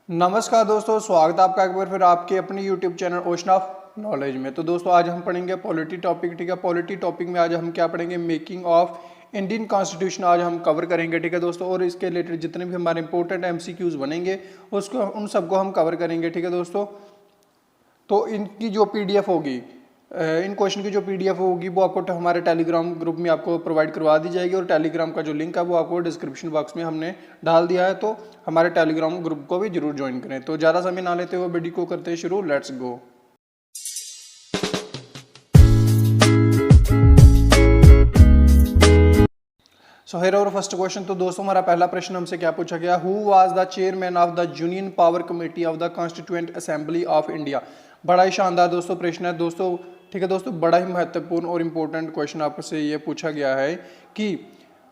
नमस्कार दोस्तों, स्वागत है आपका एक बार फिर आपके अपने YouTube channel ocean of knowledge में। तो दोस्तों आज हम पढ़ेंगे पॉलिटी टॉपिक। ठीक है, पॉलिटी टॉपिक में आज हम क्या पढ़ेंगे, मेकिंग ऑफ इंडियन कॉन्स्टिट्यूशन आज हम कवर करेंगे। ठीक है दोस्तों, और इसके रिलेटेड जितने भी हमारे इंपॉर्टेंट एमसीक्यूज बनेंगे उसको उन सबको हम कवर करेंगे। ठीक है दोस्तों, तो इनकी जो पीडीएफ होगी, इन क्वेश्चन की जो पीडीएफ होगी वो आपको हमारे टेलीग्राम ग्रुप में आपको प्रोवाइड करवा दी जाएगी, और टेलीग्राम का जो लिंक है वो आपको डिस्क्रिप्शन बॉक्स में हमने डाल दिया है। तो हमारे टेलीग्राम ग्रुप को भी जरूर ज्वाइन करें। तो ज़्यादा समय ना लेते हुए वीडियो को करते हैं शुरू, लेट्स गो। सो हेयर और फर्स्ट क्वेश्चन। तो दोस्तों हमारा पहला प्रश्न हमसे क्या पूछा गया, who was the chairman of the union power committee of the constituent assembly of India. बड़ा ही शानदार दोस्तों प्रश्न है दोस्तों। ठीक है दोस्तों, बड़ा ही महत्वपूर्ण और इम्पोर्टेंट क्वेश्चन आपसे ये पूछा गया है कि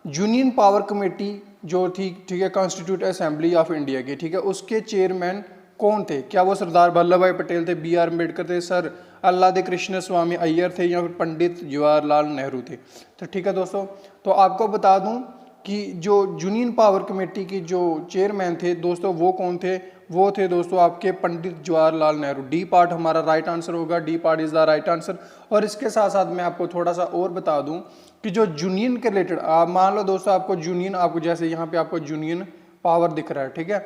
यूनियन पावर कमेटी जो थी, ठीक है, कॉन्स्टिट्यूट असेंबली ऑफ इंडिया की, ठीक है, उसके चेयरमैन कौन थे। क्या वो सरदार वल्लभ भाई पटेल थे, बी आर अम्बेडकर थे, सर अल्लादे कृष्ण स्वामी अय्यर थे, या फिर पंडित जवाहरलाल नेहरू थे। तो ठीक है दोस्तों, तो आपको बता दूं कि जो यूनियन पावर कमेटी की जो चेयरमैन थे दोस्तों वो कौन थे, वो थे दोस्तों आपके पंडित जवाहरलाल नेहरू। डी पार्ट हमारा राइट आंसर होगा, D part is the right answer. और इसके साथ साथ मैं आपको थोड़ा सा और बता दूं कि जो यूनियन के रिलेटेड, आप मान लो दोस्तों आपको यूनियन, आपको जैसे यहाँ पे आपको यूनियन पावर दिख रहा है, ठीक है,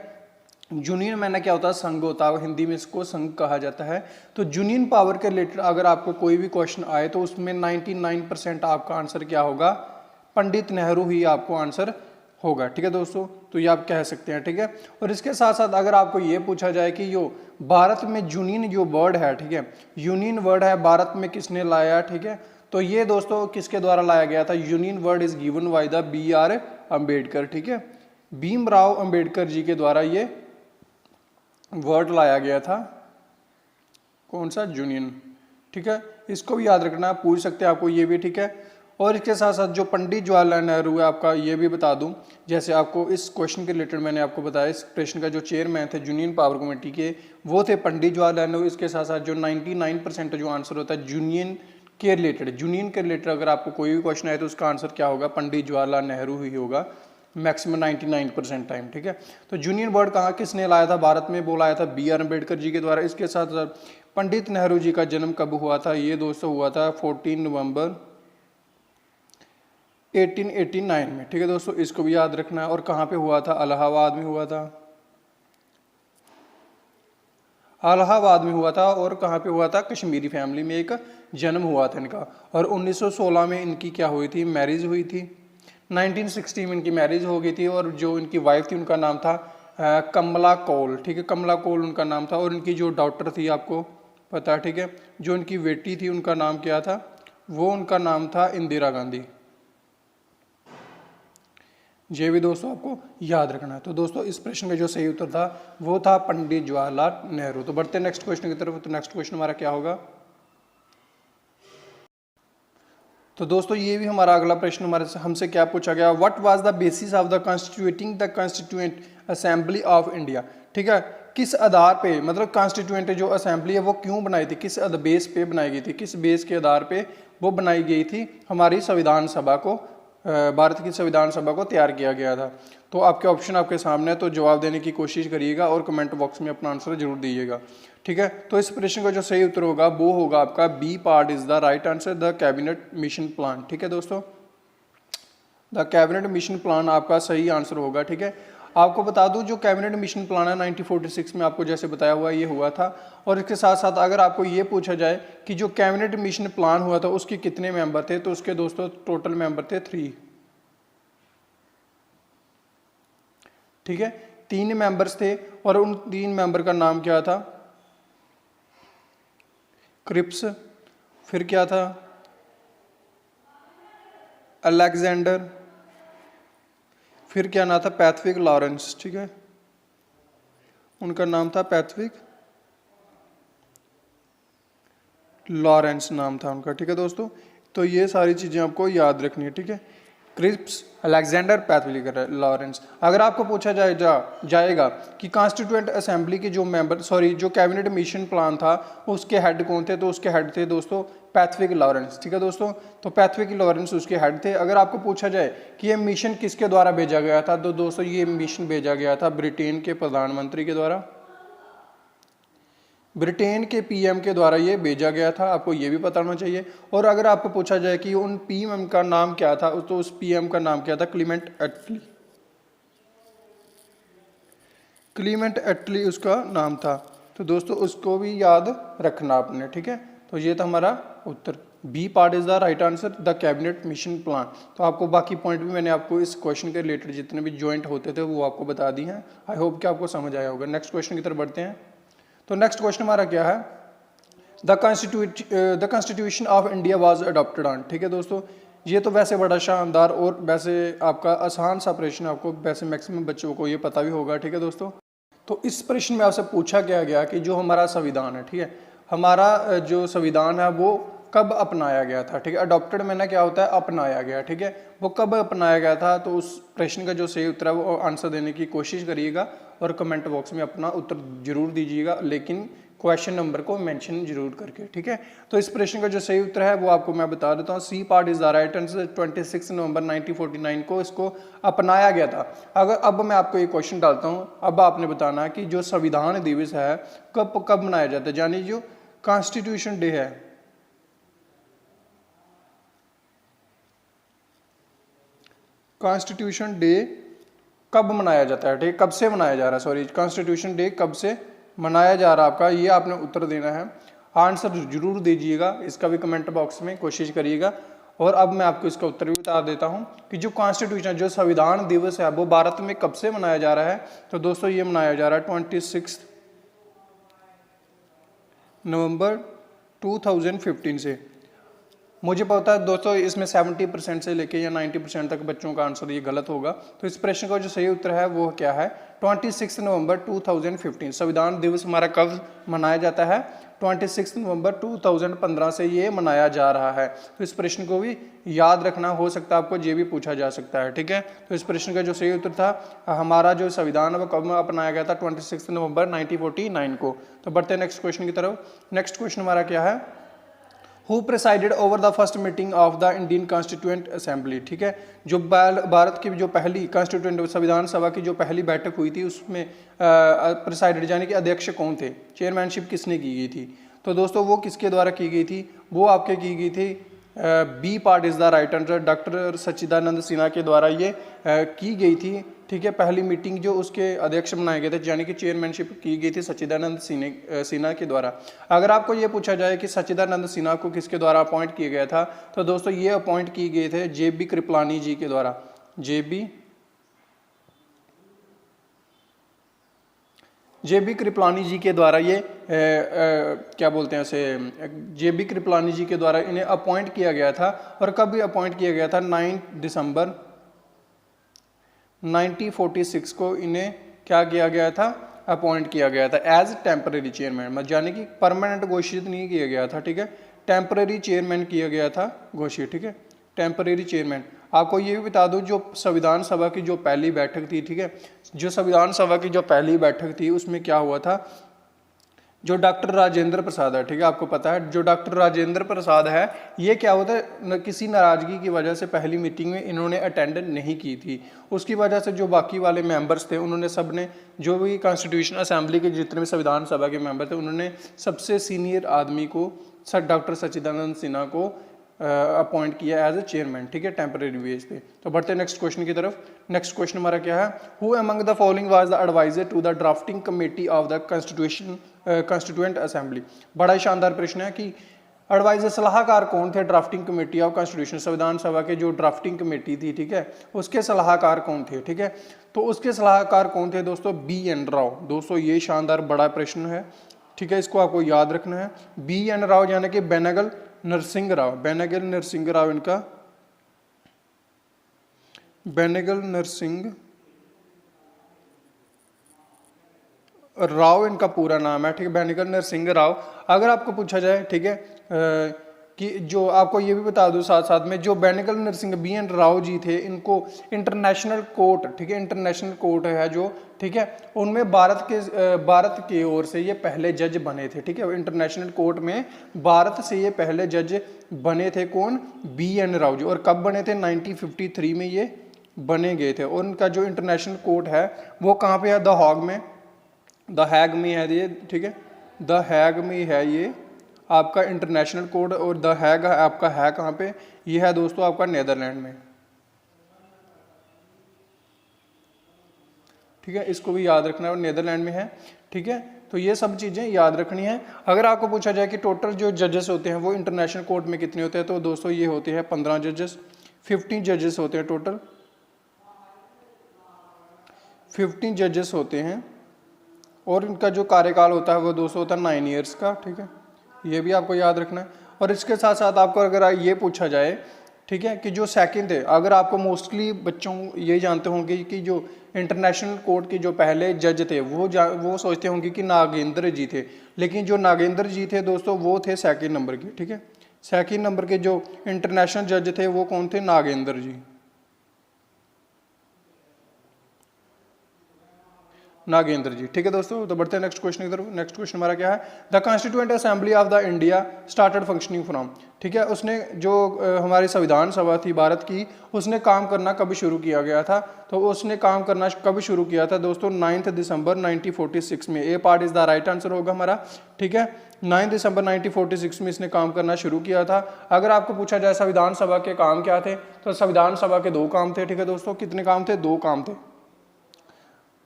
यूनियन मैंने क्या होता है, संघ होता है, हिंदी में इसको संघ कहा जाता है। तो यूनियन पावर के रिलेटेड अगर आपको कोई भी क्वेश्चन आए तो उसमें 99% आपका आंसर क्या होगा, पंडित नेहरू ही आपको आंसर होगा। ठीक है दोस्तों, तो ये आप कह सकते हैं। ठीक है, और इसके साथ साथ अगर आपको ये पूछा जाए कि जो भारत में यूनियन जो वर्ड है, ठीक है, यूनियन वर्ड है भारत में किसने लाया, ठीक है, तो ये दोस्तों किसके द्वारा लाया गया था, union word is given by the B R Ambedkar. ठीक है, भीमराव अम्बेडकर जी के द्वारा ये वर्ड लाया गया था, कौन सा, यूनियन। ठीक है, इसको भी याद रखना, पूछ सकते हैं आपको ये भी। ठीक है, और इसके साथ साथ जो पंडित जवाहरलाल नेहरू है, आपका ये भी बता दूं, जैसे आपको इस क्वेश्चन के रिलेटेड मैंने आपको बताया, इस प्रश्न का जो चेयरमैन थे यूनियन पावर कमेटी के वो थे पंडित जवाहरलाल नेहरू। इसके साथ साथ जो 99% जो आंसर होता है यूनियन के रिलेटेड अगर आपको कोई भी क्वेश्चन आए तो उसका आंसर क्या होगा, पंडित जवाहरलाल नेहरू ही होगा मैक्सिमम 99% टाइम। ठीक है, तो यूनियन वर्ड कहाँ किसने लाया था भारत में, वो लाया था बी आर अम्बेडकर जी के द्वारा। इसके साथ साथ पंडित नेहरू जी का जन्म कब हुआ था, ये दोस्तों हुआ था 14 नवंबर 1889 में। ठीक है दोस्तों, इसको भी याद रखना है। और कहाँ पे हुआ था, इलाहाबाद में हुआ था, इलाहाबाद में हुआ था। और कहाँ पे हुआ था, कश्मीरी फैमिली में एक जन्म हुआ था इनका। और 1916 में इनकी क्या हुई थी, मैरिज हुई थी। 1960 में इनकी मैरिज हो गई थी। और जो इनकी वाइफ थी उनका नाम था कमला कौल। ठीक है, कमला कौल उनका नाम था। और इनकी जो डॉटर थी आपको पता है, ठीक है, जो इनकी बेटी थी उनका नाम क्या था, वो उनका नाम था इंदिरा गांधी। ये भी दोस्तों आपको याद रखना है। तो दोस्तों इस प्रश्न का जो सही उत्तर था वो था पंडित जवाहरलाल नेहरू। तो बढ़ते नेक्स्ट क्वेश्चन की तरफ। तो नेक्स्ट क्वेश्चन हमारा क्या होगा, तो दोस्तों ये भी हमारा अगला प्रश्न हमारे हमसे क्या पूछा गया, what was the basis of the constituting the constituent assembly of India. ठीक है, किस आधार पे, मतलब कॉन्स्टिट्यूएंट जो असेंबली है वो क्यों बनाई थी, किस बेस पे बनाई गई थी, किस बेस के आधार पे वो बनाई गई थी, हमारी संविधान सभा को, भारत की संविधान सभा को तैयार किया गया था। तो आपके ऑप्शन आपके सामने है, तो जवाब देने की कोशिश करिएगा और कमेंट बॉक्स में अपना आंसर जरूर दीजिएगा। ठीक है, तो इस प्रश्न का जो सही उत्तर होगा वो होगा आपका B part is the right answer, the cabinet mission plan. ठीक है दोस्तों, द कैबिनेट मिशन प्लान आपका सही आंसर होगा। ठीक है, आपको बता दूं जो कैबिनेट मिशन प्लान है 1946 में आपको जैसे बताया हुआ ये हुआ था। और इसके साथ साथ अगर आपको ये पूछा जाए कि जो कैबिनेट मिशन प्लान हुआ था उसके कितने मेंबर थे, तो उसके दोस्तों टोटल मेंबर थे 3। ठीक है, 3 मेंबर्स थे। और उन 3 मेंबर का नाम क्या था, क्रिप्स, फिर क्या था, अलेक्जेंडर, फिर क्या नाम था, पैथविक लॉरेंस। ठीक है, उनका नाम था पैथविक लॉरेंस नाम था उनका। ठीक है दोस्तों, तो ये सारी चीज़ें आपको याद रखनी है। ठीक है, क्रिप्स, अलेक्जेंडर, पैथविक लॉरेंस। अगर आपको पूछा जाएगा कि कॉन्स्टिट्यूएंट असेंबली के जो मेंबर, जो कैबिनेट मिशन प्लान था उसके हेड कौन थे, तो उसके हेड थे दोस्तों पैथविक लॉरेंस। ठीक है दोस्तों, तो पैथविक लॉरेंस उसके हेड थे। अगर आपको पूछा जाए कि ये मिशन किसके द्वारा भेजा गया था, तो दोस्तों ये मिशन भेजा गया था ब्रिटेन के प्रधानमंत्री के द्वारा। ब्रिटेन के पीएम के द्वारा ये भेजा गया था, आपको ये भी पता होना चाहिए। और अगर आपको पूछा जाए कि उन पीएम का नाम क्या था, तो उस पीएम का नाम क्या था, क्लीमेंट एटली। क्लीमेंट एटली उसका नाम था। तो दोस्तों उसको भी याद रखना आपने, ठीक है। तो ये था हमारा उत्तर, B part is the right answer, the cabinet mission plan. तो आपको बाकी पॉइंट भी मैंने आपको इस क्वेश्चन के रिलेटेड जितने भी जॉइंट होते थे वो आपको बता दिए हैं। आई होप कि आपको समझ आया होगा। नेक्स्ट क्वेश्चन की तरफ बढ़ते हैं। तो नेक्स्ट क्वेश्चन हमारा क्या है, the constitution of India was adopted on. ठीक है दोस्तों, ये तो वैसे बड़ा शानदार और वैसे आपका आसान सा प्रश्न, आपको वैसे मैक्सिमम बच्चों को ये पता भी होगा। ठीक है दोस्तों, तो इस प्रश्न में आपसे पूछा गया कि जो हमारा संविधान है, ठीक है, हमारा जो संविधान है वो कब अपनाया गया था। ठीक है, अडॉप्टेड मैंने क्या होता है, अपनाया गया। ठीक है, वो कब अपनाया गया था, तो उस प्रश्न का जो सही उत्तर है वो आंसर देने की कोशिश करिएगा और कमेंट बॉक्स में अपना उत्तर जरूर दीजिएगा, लेकिन क्वेश्चन नंबर को मेंशन जरूर करके। ठीक है, तो इस प्रश्न का जो सही उत्तर है वो आपको मैं बता देता हूँ, C part is the right answer. 26 नवंबर 1949 को इसको अपनाया गया था। अगर अब मैं आपको एक क्वेश्चन डालता हूँ, अब आपने बताना कि जो संविधान दिवस है कब मनाया जाता है, यानी जो कॉन्स्टिट्यूशन डे है, कॉन्स्टिट्यूशन डे कब मनाया जाता है। ठीक, कब से मनाया जा रहा है, सॉरी, कॉन्स्टिट्यूशन डे कब से मनाया जा रहा है आपका, ये आपने उत्तर देना है। आंसर जरूर दीजिएगा, इसका भी कमेंट बॉक्स में कोशिश करिएगा। और अब मैं आपको इसका उत्तर भी बता देता हूं कि जो कॉन्स्टिट्यूशन, जो संविधान दिवस है वो भारत में कब से मनाया जा रहा है। तो दोस्तों ये मनाया जा रहा है 26 नवंबर 2015 से। मुझे पता है दोस्तों इसमें 70% से लेके या 90% तक बच्चों का आंसर ये गलत होगा। तो इस प्रश्न का जो सही उत्तर है वो क्या है, 26 नवंबर 2015। संविधान दिवस हमारा कब मनाया जाता है, 26 नवंबर 2015 से ये मनाया जा रहा है। तो इस प्रश्न को भी याद रखना, हो सकता है आपको ये भी पूछा जा सकता है। ठीक है, तो इस प्रश्न का जो सही उत्तर था, हमारा जो संविधान है वो कब अपनाया गया था, 26 नवंबर 1949 को। तो बढ़ते हैं नेक्स्ट क्वेश्चन की तरफ। नेक्स्ट क्वेश्चन हमारा क्या है, who presided over the first meeting of the Indian constituent assembly. ठीक है, जो भारत की जो पहली कॉन्स्टिट्यूएंट संविधान सभा की जो पहली बैठक हुई थी उसमें प्रिसाइडेड यानी कि अध्यक्ष कौन थे, चेयरमैनशिप किसने की गई थी। तो दोस्तों वो किसके द्वारा की गई थी, वो आपके की गई थी, B part is the right answer, doctor Sachchidanand Sinha के द्वारा ये की गई थी। ठीक है, पहली मीटिंग जो उसके अध्यक्ष बनाए गए थे, यानी कि चेयरमैनशिप की गई थी सच्चिदानंद सिन्हा के द्वारा। अगर आपको ये पूछा जाए कि सच्चिदानंद सिन्हा को किसके द्वारा अपॉइंट किया गया था, तो दोस्तों ये अपॉइंट किए गए थे जेबी कृपलानी जी के द्वारा। जेबी कृपलानी जी के द्वारा ये क्या बोलते हैं उसे, जेबी कृपलानी जी के द्वारा इन्हें अपॉइंट किया गया था। और कब भी अपॉइंट किया गया था, 9 दिसंबर 1946 को इन्हें क्या किया गया था, अपॉइंट किया गया था एज टेम्पररी चेयरमैन, यानी कि परमानेंट घोषित नहीं किया गया था। ठीक है, टेम्पररी चेयरमैन किया गया था घोषित। ठीक है, टेम्पररी चेयरमैन। आपको ये भी बता दूं, जो संविधान सभा की जो पहली बैठक थी, ठीक है, जो संविधान सभा की जो पहली बैठक थी उसमें क्या हुआ था, जो डॉक्टर राजेंद्र प्रसाद है, ठीक है, आपको पता है जो डॉक्टर राजेंद्र प्रसाद है, ये क्या होता है, किसी नाराजगी की वजह से पहली मीटिंग में इन्होंने अटेंड नहीं की थी। उसकी वजह से जो बाकी वाले मेंबर्स थे उन्होंने सब ने, जो भी कॉन्स्टिट्यूशन असेंबली के जितने भी संविधान सभा के मेंबर थे, उन्होंने सबसे सीनियर आदमी को, डॉक्टर सच्चिदानंद सिन्हा को अपॉइंट किया एज ए चेयरमैन। ठीक है, टेम्पररी बेस पे। तो बढ़ते हैं नेक्स्ट क्वेश्चन की तरफ। नेक्स्ट क्वेश्चन हमारा क्या है, who among the following was the advisor to the drafting committee of the constituent assembly. बड़ा ही शानदार प्रश्न है कि एडवाइजर सलाहकार कौन थे ड्राफ्टिंग कमेटी ऑफ कॉन्स्टिट्यूशन, संविधान सभा के जो ड्राफ्टिंग कमेटी थी, ठीक है, उसके सलाहकार कौन थे। ठीक है, तो उसके सलाहकार कौन थे दोस्तों, बी एन राव। दोस्तों ये शानदार बड़ा प्रश्न है, ठीक है, इसको आपको याद रखना है। बी एन राव यानी कि बेनेगल नरसिंह राव, बेनेगल नरसिंह राव इनका, बेनेगल नरसिंह राव इनका पूरा नाम है। ठीक है, बेनेगल नरसिंह राव। अगर आपको पूछा जाए, ठीक है, कि जो आपको ये भी बता दूं साथ साथ में, जो बेनेगल नरसिंह बी एन राव जी थे, इनको इंटरनेशनल कोर्ट, ठीक है, इंटरनेशनल कोर्ट है जो, ठीक है, उनमें भारत की ओर से ये पहले जज बने थे। ठीक है, इंटरनेशनल कोर्ट में भारत से ये पहले जज बने थे। कौन, बी एन राव जी। और कब बने थे, 1953 में ये बने गए थे। और उनका जो इंटरनेशनल कोर्ट है वो कहाँ पे है, द हैग में है ये। ठीक है, द हैग में है ये आपका इंटरनेशनल कोर्ट, और द हैग आपका है कहाँ पे, ये है दोस्तों आपका नेदरलैंड में। ठीक है, इसको भी याद रखना है, और नेदरलैंड में है। ठीक है, तो ये सब चीज़ें याद रखनी है। अगर आपको पूछा जाए कि टोटल जो जजेस होते हैं वो इंटरनेशनल कोर्ट में कितने होते हैं, तो दोस्तों ये होते हैं 15 जजेस, 15 जजेस होते हैं टोटल, 15 जजेस होते हैं, और इनका जो कार्यकाल होता है वो दोस्तों होता है 9 ईयर्स का। ठीक है, ये भी आपको याद रखना है। और इसके साथ साथ आपको अगर ये पूछा जाए, ठीक है, कि जो सेकंड है, अगर आपको मोस्टली बच्चों ये जानते होंगे कि जो इंटरनेशनल कोर्ट के जो पहले जज थे वो सोचते होंगे कि नागेंद्र जी थे, लेकिन जो नागेंद्र जी थे दोस्तों वो थे सेकंड नंबर के। ठीक है, सेकंड नंबर के जो इंटरनेशनल जज थे वो कौन थे, नागेंद्र जी, नागेंद्र जी। ठीक है दोस्तों, तो बढ़ते हैं नेक्स्ट क्वेश्चन की तरफ। नेक्स्ट क्वेश्चन हमारा क्या है, the constituent assembly of the India started functioning from. ठीक है, उसने जो हमारी संविधान सभा थी भारत की, उसने काम करना कब शुरू किया गया था, तो उसने काम करना कब शुरू किया था दोस्तों, 9 दिसंबर 1946 में। A part is the right answer होगा हमारा। ठीक है, 9 दिसंबर 1946 में इसने काम करना शुरू किया था। अगर आपको पूछा जाए संविधान सभा के काम क्या थे, तो संविधान सभा के 2 काम थे। ठीक है दोस्तों, कितने काम थे, 2 काम थे,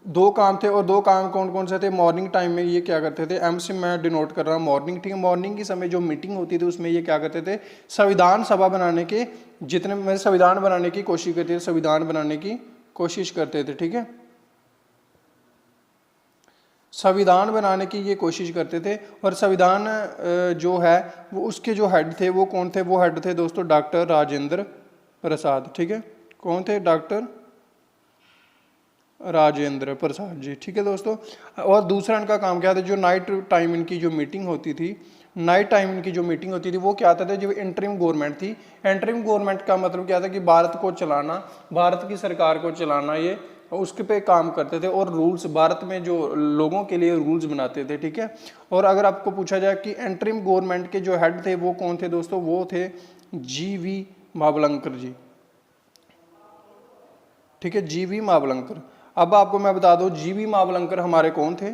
2 काम थे। और 2 काम कौन कौन से थे, मॉर्निंग टाइम में ये क्या करते थे, एम से मैं डिनोट कर रहा हूँ मॉर्निंग। ठीक है, मॉर्निंग के समय जो मीटिंग होती थी उसमें ये क्या करते थे, संविधान सभा बनाने के जितने में संविधान बनाने की कोशिश करते थे, संविधान बनाने की कोशिश करते थे। ठीक है, संविधान बनाने की ये कोशिश करते थे। और संविधान जो है वो उसके जो हेड थे वो कौन थे, वो हेड थे दोस्तों डॉक्टर राजेंद्र प्रसाद। ठीक है, कौन थे, डॉक्टर राजेंद्र प्रसाद जी। ठीक है दोस्तों, और दूसरा इनका काम क्या था, जो नाइट टाइम इनकी जो मीटिंग होती थी, नाइट टाइम इनकी जो मीटिंग होती थी वो क्या था, जो इंटरिम गवर्नमेंट थी, इंटरिम गवर्नमेंट का मतलब क्या था कि भारत को चलाना, भारत की सरकार को चलाना, ये उसके पे काम करते थे, और रूल्स भारत में जो लोगों के लिए रूल्स बनाते थे। ठीक है, और अगर आपको पूछा जाए कि इंटरिम गवर्नमेंट के जो हेड थे वो कौन थे दोस्तों, वो थे GV मावलंकर जी। ठीक है, GV मावलंकर। अब आपको मैं बता दूं GV मावलंकर हमारे कौन थे,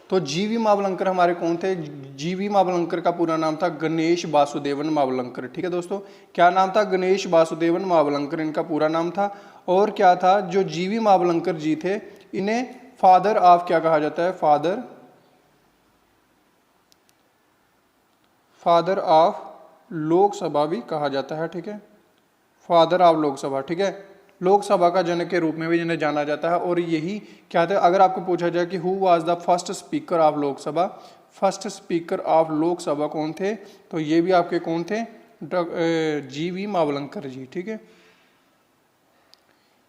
तो GV मावलंकर हमारे कौन थे, GV मावलंकर का पूरा नाम था गणेश वासुदेवन मावलंकर। ठीक है दोस्तों, क्या नाम था, गणेश वासुदेवन मावलंकर इनका पूरा नाम था। और क्या था, जो GV मावलंकर जी थे इन्हें फादर ऑफ क्या कहा जाता है, फादर ऑफ लोकसभा भी कहा जाता है। ठीक है, फादर ऑफ लोकसभा। ठीक है, लोकसभा का जनक के रूप में भी जिन्हें जाना जाता है। और यही क्या था, अगर आपको पूछा जाए कि who was the first speaker of Lok Sabha, first speaker of Lok Sabha कौन थे, तो ये भी आपके कौन थे, GV मावलंकर जी। ठीक है,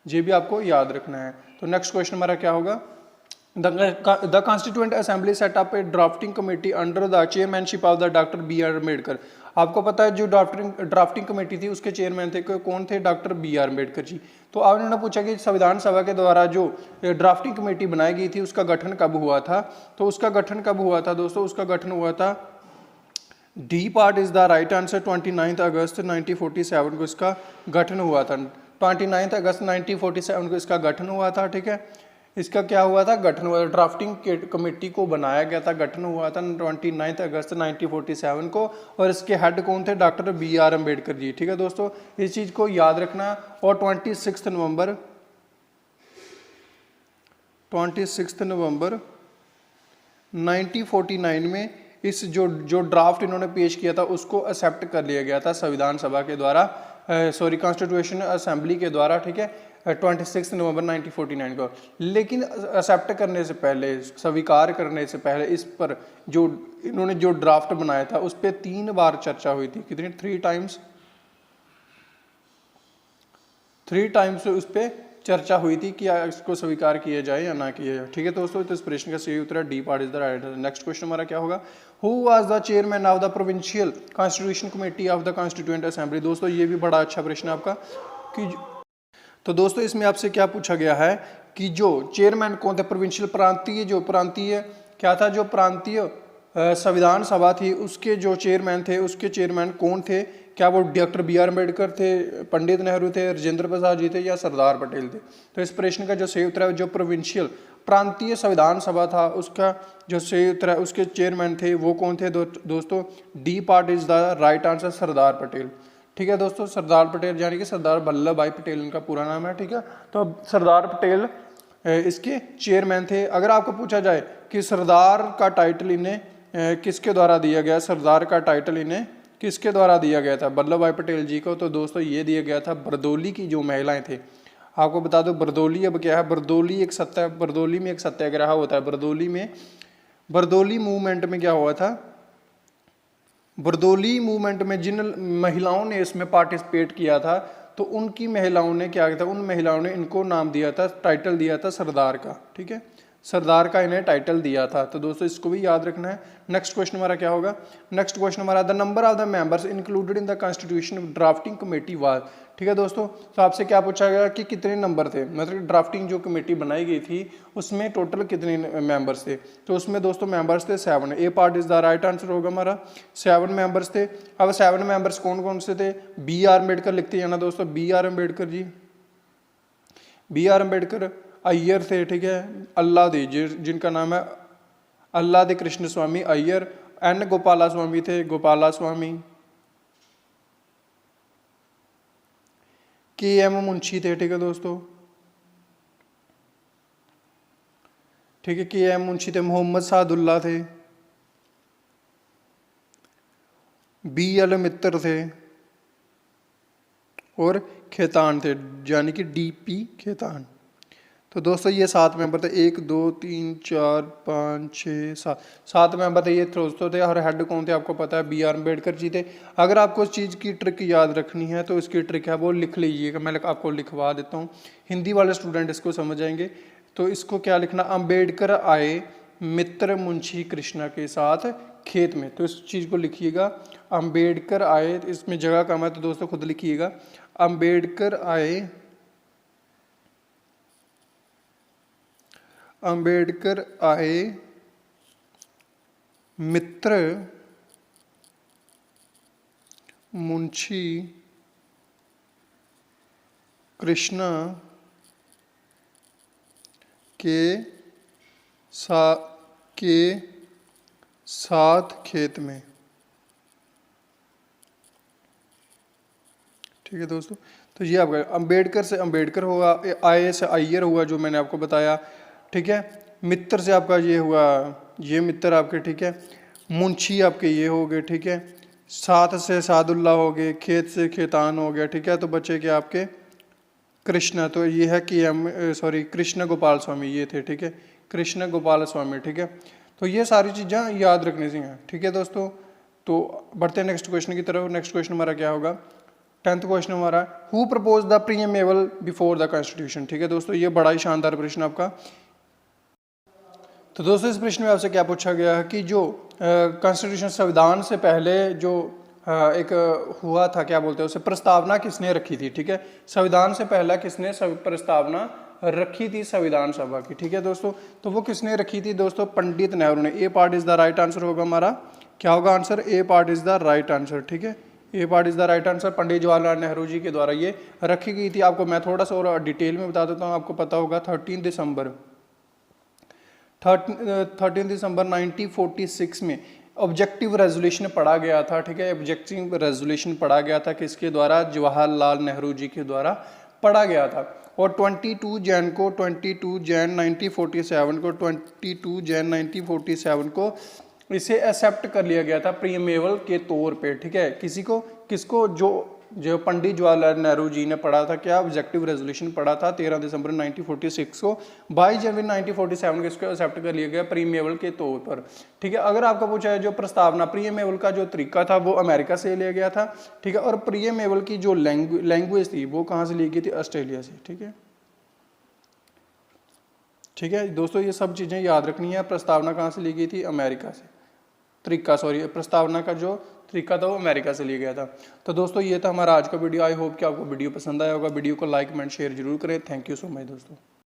ये भी आपको याद रखना है। तो नेक्स्ट क्वेश्चन हमारा क्या होगा, the constituent assembly set up A drafting committee under the chairmanship of the doctor BR Ambedkar. आपको पता है जो ड्राफ्टिंग कमेटी थी उसके चेयरमैन थे कौन थे, डॉक्टर BR अम्बेडकर जी। तो अब उन्होंने पूछा कि संविधान सभा के द्वारा जो ड्राफ्टिंग कमेटी बनाई गई थी उसका गठन कब हुआ था, तो उसका गठन कब हुआ था दोस्तों, उसका गठन हुआ था, D part is the right answer, 29 अगस्त 1947 को इसका गठन हुआ था। 29 अगस्त 1947 को इसका गठन हुआ था। ठीक है, इसका क्या हुआ था, गठन हुआ, ड्राफ्टिंग कमेटी को बनाया गया था, गठन हुआ था 29 अगस्त 1947 को। और इसके हेड कौन थे, डॉक्टर BR अम्बेडकर जी। ठीक है दोस्तों, इस चीज़ को याद रखना। और 26 नवंबर 1949 में इस जो ड्राफ्ट इन्होंने पेश किया था उसको एक्सेप्ट कर लिया गया था संविधान सभा के द्वारा, कॉन्स्टिट्यूशन असेंबली के द्वारा। ठीक है, 26 नवंबर 1949 को। लेकिन एक्सेप्ट करने से पहले, स्वीकार करने से पहले इस पर जो इन्होंने जो ड्राफ्ट बनाया था उस पर 3 बार चर्चा हुई थी। कितनी, 3 टाइम्स उस पर चर्चा हुई थी कि इसको स्वीकार किया जाए या ना किया जाए। ठीक है दोस्तों, तो इस प्रश्न का सही उत्तर है D part is the right answer. Next question हमारा क्या होगा, who was the chairman of the provincial constitution committee of the constituent assembly. दोस्तों ये भी बड़ा अच्छा प्रश्न है आपका कि तो दोस्तों इसमें आपसे क्या पूछा गया है कि जो चेयरमैन कौन थे, प्रोविंशियल प्रांतीय क्या था, जो प्रांतीय संविधान सभा थी उसके जो चेयरमैन थे, उसके चेयरमैन कौन थे, क्या वो डॉक्टर BR अम्बेडकर थे, पंडित नेहरू थे, राजेंद्र प्रसाद जी थे, या सरदार पटेल थे। तो इस प्रश्न का जो सही उत्तर है जो प्रोविंशियल प्रांतीय संविधान सभा था उसका जो संयुक्त उसके चेयरमैन थे वो कौन थे दोस्तों? D part is the right answer, Sardar Patel. ठीक है दोस्तों, सरदार पटेल यानी कि सरदार वल्लभ भाई पटेल इनका पूरा नाम है। ठीक है, तो अब सरदार पटेल इसके चेयरमैन थे। अगर आपको पूछा जाए कि सरदार का टाइटल इन्हें किसके द्वारा दिया गया, सरदार का टाइटल इन्हें किसके द्वारा दिया गया था वल्लभ भाई पटेल जी को, तो दोस्तों ये दिया गया था बरदौली की जो महिलाएं थे। आपको बता दो बरदौली अब क्या है, बरदौली बरदौली में एक सत्याग्रह होता है। बरदौली मूवमेंट में क्या हुआ था, बरदौली मूवमेंट में जिन महिलाओं ने इसमें पार्टिसिपेट किया था तो उनकी महिलाओं ने क्या किया था, उन महिलाओं ने इनको नाम दिया था, टाइटल दिया था सरदार का। ठीक है, सरदार का इन्हें टाइटल दिया था। तो दोस्तों इसको भी याद रखना है। नेक्स्ट क्वेश्चन हमारा क्या होगा, नेक्स्ट क्वेश्चन हमारा the number of the members included in the constitution drafting committee was. ठीक है दोस्तों, तो आपसे क्या पूछा गया कि कितने नंबर थे, मतलब ड्राफ्टिंग जो कमेटी बनाई गई थी उसमें टोटल कितने मेंबर्स थे, तो उसमें दोस्तों मेंबर्स थे 7। A part is the right answer होगा हमारा, 7 मेंबर्स थे। अब 7 मेंबर्स कौन कौन से थे, बी आर अम्बेडकर लिखते जाना दोस्तों, B R Ambedkar ji, B R Ambedkar, Iyer थे। ठीक है, अल्लादी जिनका नाम है अल्लादी कृष्ण स्वामी अय्यर, एन गोपाला स्वामी थे, गोपाला स्वामी, के एम मुंशी थे। ठीक है दोस्तों, ठीक है, के एम मुंशी थे, मोहम्मद सादुल्ला थे, बी एल मित्र थे और खेतान थे, यानी कि डी पी खेतान। तो दोस्तों ये 7 मेंबर थे, 1 2 3 4 5 6 7 मेंबर थे ये दोस्तों थे। और हेड कौन थे आपको पता है, बी आर अम्बेडकर जी थे। अगर आपको इस चीज़ की ट्रिक याद रखनी है तो इसकी ट्रिक है वो लिख लीजिएगा, मैं आपको लिखवा देता हूँ, हिंदी वाले स्टूडेंट इसको समझ जाएंगे। तो इसको क्या लिखना, अम्बेडकर आए मित्र मुंशी कृष्णा के साथ खेत में, तो इस चीज़ को लिखिएगा, अम्बेडकर आए, इसमें जगह कम है तो दोस्तों खुद लिखिएगा, अम्बेडकर आए मित्र मुंशी कृष्णा के साथ खेत में। ठीक है दोस्तों, तो ये आपका अम्बेडकर से अम्बेडकर हुआ, आए से अय्यर हुआ जो मैंने आपको बताया। ठीक है, मित्र से आपका ये हुआ, ये मित्र आपके, ठीक है, मुंशी आपके ये हो गए। ठीक है, साथ से सादुल्ला हो गए, खेत से खेतान हो गया। ठीक है, तो बचे क्या आपके कृष्ण, तो ये है कि कृष्ण गोपाल स्वामी ये थे। ठीक है, कृष्ण गोपाल स्वामी। ठीक है, तो ये सारी चीज़ें याद रखने से हैं। ठीक है दोस्तों, तो बढ़ते हैं नेक्स्ट क्वेश्चन की तरफ। नेक्स्ट क्वेश्चन हमारा क्या होगा, 10th क्वेश्चन हमारा, who propose the preamble before the constitution. ठीक है दोस्तों, ये बड़ा ही शानदार प्रश्न आपका। तो दोस्तों इस प्रश्न में आपसे क्या पूछा गया है कि जो कॉन्स्टिट्यूशन संविधान से पहले जो एक हुआ था, क्या बोलते हैं उसे, प्रस्तावना किसने रखी थी। ठीक है, संविधान से पहला किसने प्रस्तावना रखी थी संविधान सभा की। ठीक है दोस्तों, तो वो किसने रखी थी दोस्तों, पंडित नेहरू ने। A part is the right answer होगा हमारा, क्या होगा answer, A part is the right answer. ठीक है, A part is the right answer, Pandit Jawaharlal Nehru ji के द्वारा ये रखी गई थी। आपको मैं थोड़ा सा और डिटेल में बता देता हूँ, आपको पता होगा 13 दिसंबर 1946 में ऑब्जेक्टिव रेजोल्यूशन पढ़ा गया था। ठीक है, ऑब्जेक्टिव रेजोल्यूशन पढ़ा गया था, किसके द्वारा, जवाहरलाल नेहरू जी के द्वारा पढ़ा गया था। और 22 जैन 1947 को इसे एक्सेप्ट कर लिया गया था प्रीएमेबल के तौर पे। ठीक है, किसको जो पंडित जवाहरलाल नेहरू जी ने पढ़ा था, क्या ऑब्जेक्टिव रेजोल्यूशन पढ़ा था 13 दिसंबर 1946 को। 22 जनवरी 1947 को इसको एक्सेप्ट कर लिया गया प्रीएमेबल के तौर पर। ठीक है, अगर आपका पूछा है जो प्रस्तावना प्रीएमेबल का जो तरीका था वो अमेरिका से लिया गया था। ठीक है, और प्रीएमेबल की जो लैंग्वेज थी वो कहाँ से ली गई थी, ऑस्ट्रेलिया से। ठीक है, ठीक है दोस्तों, ये सब चीज़ें याद रखनी है। प्रस्तावना कहाँ से ली गई थी, अमेरिका से। प्रस्तावना का जो तरीका था वो अमेरिका से लिया गया था। तो दोस्तों ये था हमारा आज का वीडियो। आई होप कि आपको वीडियो पसंद आया होगा। वीडियो को लाइक कमेंट शेयर जरूर करें। थैंक यू सो मच दोस्तों।